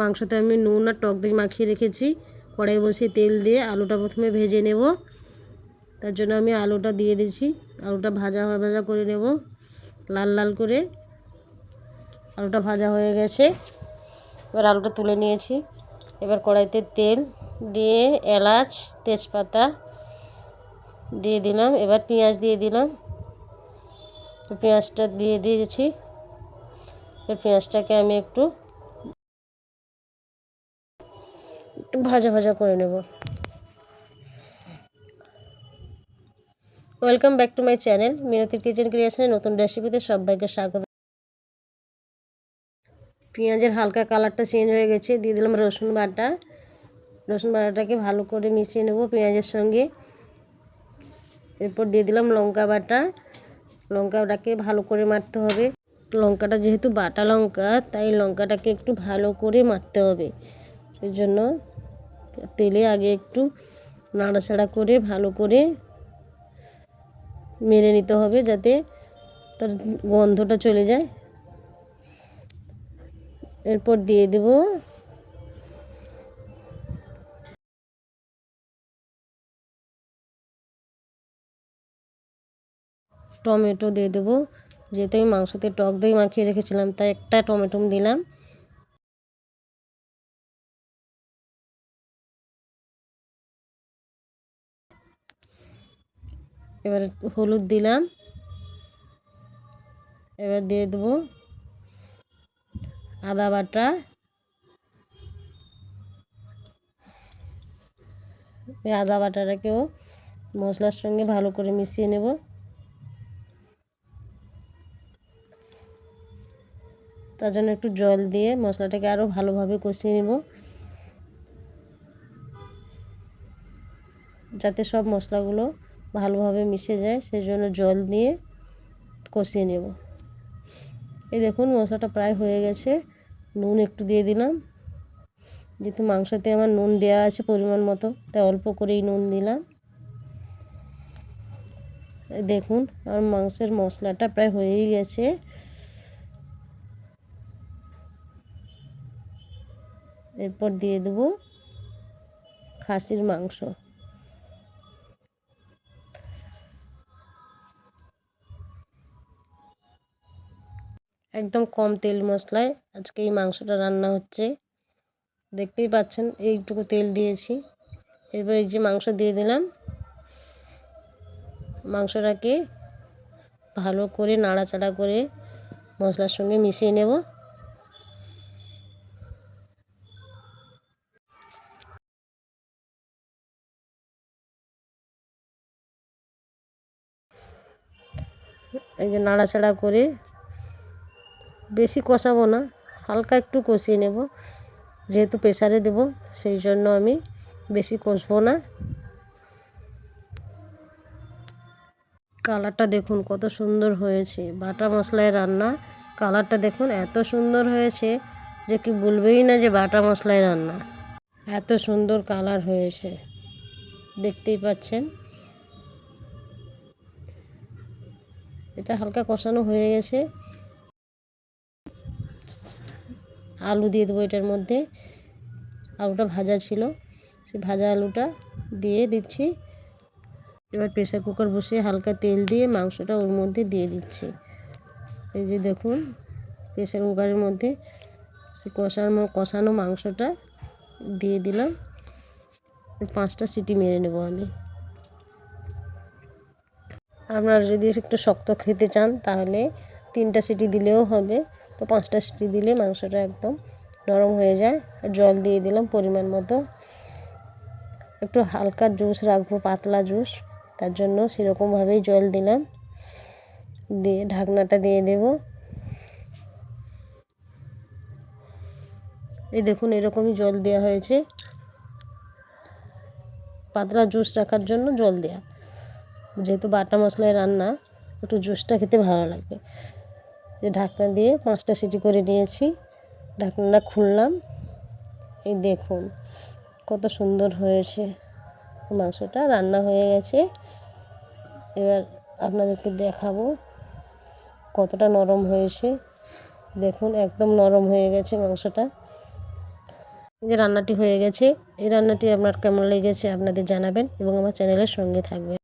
মাংসতে আমি নুন আর টক দই মাখিয়ে রেখেছি। কড়াই বসিয়ে তেল দিয়ে আলুটা প্রথমে ভেজে নেব। তার জন্য আমি আলুটা দিয়ে দিচ্ছি। আলুটা ভাজা ভাজা করে নেব লাল লাল করে। আলুটা ভাজা হয়ে গেছে, এবার আলুটা তুলে নিয়েছি। এবার কড়াইতে তেল দিয়ে এলাচ তেজপাতা দিয়ে দিলাম। এবার পেঁয়াজ দিয়ে দিলাম। পেঁয়াজটা দিয়ে দিয়েছি। পেঁয়াজটাকে আমি একটু ভাজা ভাজা করে নেব। Welcome back to my channel মিনতির কিচেন ক্রিয়েশনে নতুন রেসিপিতে সবাইকে স্বাগত। পেঁয়াজের হালকা কালারটা চেঞ্জ হয়ে গেছে, দিয়ে দিলাম রসুন বাটা। রসুন বাটাটাকে ভালো করে মিশিয়ে নেব পেঁয়াজের সঙ্গে। এরপর দিয়ে দিলাম লঙ্কা বাটা। লঙ্কাটাকে ভালো করে মাখতে হবে। লঙ্কাটা যেহেতু বাটা লঙ্কা, তাই লঙ্কাটাকে একটু ভালো করে মাখতে হবে। সেই জন্য তেলে আগে একটু নাড়াচাড়া করে ভালো করে মেরে নিতে হবে, যাতে তার গন্ধটা চলে যায়। এরপর দিয়ে দেব টমেটো দিয়ে দেবো। যেহেতু আমি মাংসতে টক দই মাখিয়ে রেখেছিলাম, তাই একটা টমেটো দিলাম। এবার হলুদ দিলাম। এবার দিয়ে দেবো আদা বাটা। এই আদা বাটাটাকেও মশলার সঙ্গে ভালো করে মিশিয়ে নেব। তার জন্য একটু জল দিয়ে মশলাটাকে আরও ভালোভাবে কষিয়ে নেব, যাতে সব মশলাগুলো ভালোভাবে মিশে যায়। সেই জন্য জল দিয়ে কষিয়ে নেব। এই দেখুন মশলাটা প্রায় হয়ে গেছে। নুন একটু দিয়ে দিলাম, যেহেতু মাংসতে আমার নুন দেওয়া আছে পরিমাণ মতো, তাই অল্প করেই নুন দিলাম। দেখুন আমার মাংসের মশলাটা প্রায় হয়েই গেছে। এরপর দিয়ে দেবো খাসির মাংস। একদম কম তেল মশলায় আজকে এই মাংসটা রান্না হচ্ছে। দেখতেই পাচ্ছেন এইটুকু তেল দিয়েছি। এরপর এই যে মাংস দিয়ে দিলাম। মাংসটাকে ভালো করে নাড়াচাড়া করে মশলার সঙ্গে মিশিয়ে নেব। এই যে নাড়াচাড়া করে বেশি কষাবো না, হালকা একটু কষিয়ে নেব। যেহেতু প্রেসারে দেব, সেই জন্য আমি বেশি কষবো না। কালারটা দেখুন কত সুন্দর হয়েছে। বাটা মশলায় রান্না, কালারটা দেখুন এত সুন্দর হয়েছে যে কি বলবেই না যে বাটা মশলায় রান্না। এত সুন্দর কালার হয়েছে, দেখতেই পাচ্ছেন। এটা হালকা কষানো হয়ে গেছে। আলু দিয়ে দেবো এটার মধ্যে। আলুটা ভাজা ছিল, সেই ভাজা আলুটা দিয়ে দিচ্ছি। এবার প্রেসার কুকার বসিয়ে হালকা তেল দিয়ে মাংসটা ওর মধ্যে দিয়ে দিচ্ছি। এই যে দেখুন প্রেসার কুকারের মধ্যে সে কষানো মাংসটা দিয়ে দিলাম। 5টা সিটি মেরে নেব আমি। আপনারা যদি একটু শক্ত খেতে চান তাহলে 3টা সিটি দিলেও হবে, তো 5টা সিটি দিলে মাংসটা একদম নরম হয়ে যায়। আর জল দিয়ে দিলাম পরিমাণ মতো। একটু হালকা জুস রাখবো, পাতলা জুস, তার জন্য সেরকমভাবেই জল দিলাম। দিয়ে ঢাকনাটা দিয়ে দেব। এই দেখুন এরকমই জল দেওয়া হয়েছে। পাতলা জুস রাখার জন্য জল দেয়া, যেহেতু বাটা মশলায় রান্না, একটু জুসটা খেতে ভালো লাগবে। যে ঢাকনা দিয়ে 5টা সিটি করে নিয়েছি। ঢাকনাটা খুললাম। এই দেখুন কত সুন্দর হয়েছে। মাংসটা রান্না হয়ে গেছে। এবার আপনাদেরকে দেখাবো কতটা নরম হয়েছে। দেখুন একদম নরম হয়ে গেছে মাংসটা। এই যে রান্নাটি হয়ে গেছে। এই রান্নাটি আপনার কেমন লেগেছে আপনাদের জানাবেন এবং আমার চ্যানেলের সঙ্গে থাকবেন।